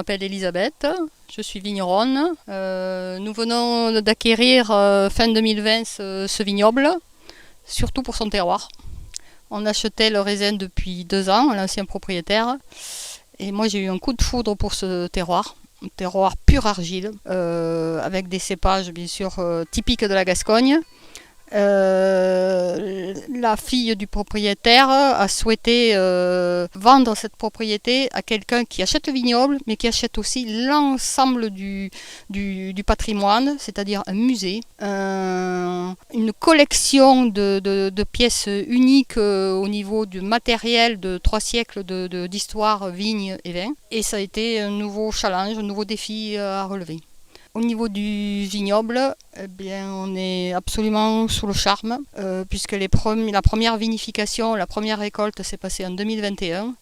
m'appelle Elisabeth, je suis vigneronne. Nous venons d'acquérir fin 2020 ce vignoble, surtout pour son terroir. On achetait le raisin depuis 2 ans à l'ancien propriétaire. Et moi j'ai eu un coup de foudre pour ce terroir. Un terroir pur argile, avec des cépages bien sûr typiques de la Gascogne. La fille du propriétaire a souhaité vendre cette propriété à quelqu'un qui achète le vignoble, mais qui achète aussi l'ensemble du patrimoine, c'est-à-dire un musée, une collection de pièces uniques au niveau du matériel de 3 siècles d'histoire, vignes et vins. Et ça a été un nouveau challenge, un nouveau défi à relever. Au niveau du vignoble, eh bien, on est absolument sous le charme, puisque la première vinification, la première récolte s'est passée en 2021.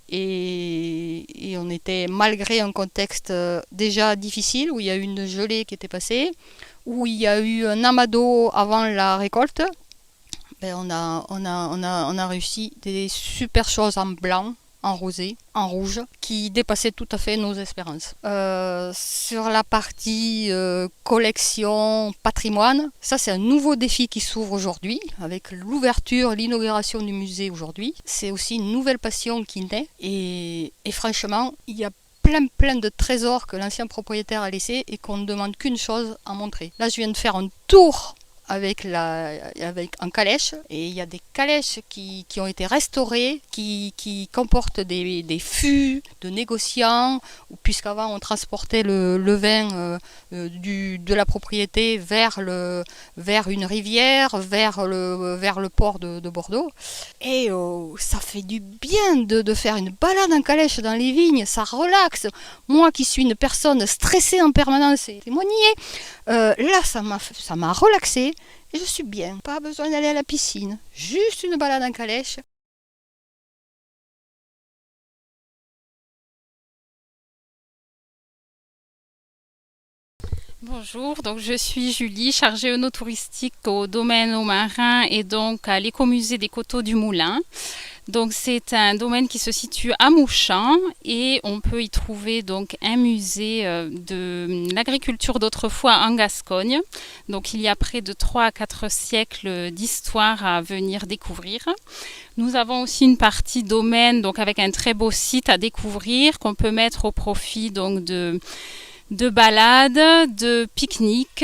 Et on était, malgré un contexte déjà difficile, où il y a eu une gelée qui était passée, où il y a eu un amas d'eau avant la récolte, ben on a réussi des super choses en blanc, en rosé, en rouge, qui dépassaient tout à fait nos espérances. Sur la partie collection, patrimoine, ça c'est un nouveau défi qui s'ouvre aujourd'hui, avec l'ouverture, l'inauguration du musée aujourd'hui. C'est aussi une nouvelle passion qui naît, et franchement, il y a plein de trésors que l'ancien propriétaire a laissés et qu'on ne demande qu'une chose, à montrer. Là, je viens de faire un tour avec en calèche, et il y a des calèches qui ont été restaurées, qui comportent des fûts de négociants, puisqu'avant on transportait le vin de la propriété vers une rivière, vers le port de Bordeaux. Et ça fait du bien de faire une balade en calèche dans les vignes, ça relaxe. Moi qui suis une personne stressée en permanence, et témoigner, là ça m'a relaxé. Et je suis bien, pas besoin d'aller à la piscine, juste une balade en calèche. Bonjour, donc je suis Julie, chargée œnotouristique au domaine aux marins et donc à l'écomusée des Coteaux du Moulin. Donc c'est un domaine qui se situe à Mouchamps et on peut y trouver donc un musée de l'agriculture d'autrefois en Gascogne. Donc il y a près de 3 à 4 siècles d'histoire à venir découvrir. Nous avons aussi une partie domaine donc avec un très beau site à découvrir qu'on peut mettre au profit donc de balades, de pique-niques,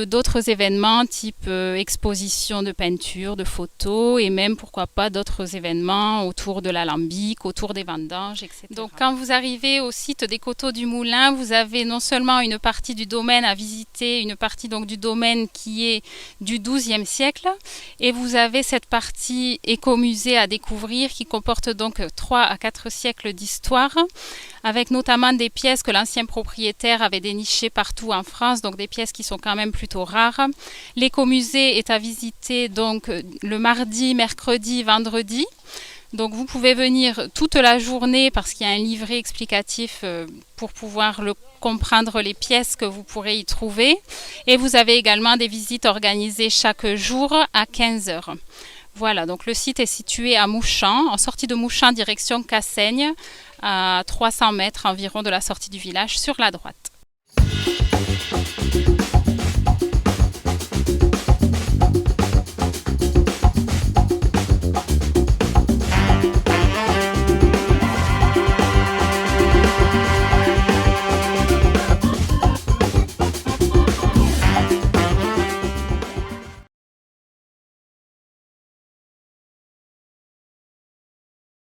d'autres événements type exposition de peinture, de photos et même pourquoi pas d'autres événements autour de l'alambic, autour des vendanges, etc. Donc quand vous arrivez au site des Coteaux du Moulin, vous avez non seulement une partie du domaine à visiter, une partie donc du domaine qui est du XIIe siècle et vous avez cette partie écomusée à découvrir qui comporte donc 3 à 4 siècles d'histoire, avec notamment des pièces que l'ancien propriétaire avait dénichées partout en France, donc des pièces qui sont quand même plutôt rares. L'écomusée est à visiter donc le mardi, mercredi, vendredi. Donc vous pouvez venir toute la journée parce qu'il y a un livret explicatif pour pouvoir comprendre les pièces que vous pourrez y trouver. Et vous avez également des visites organisées chaque jour à 15 heures. Voilà, donc le site est situé à Mouchamps, en sortie de Mouchamps, direction Cassaigne, à 300 mètres environ de la sortie du village, sur la droite.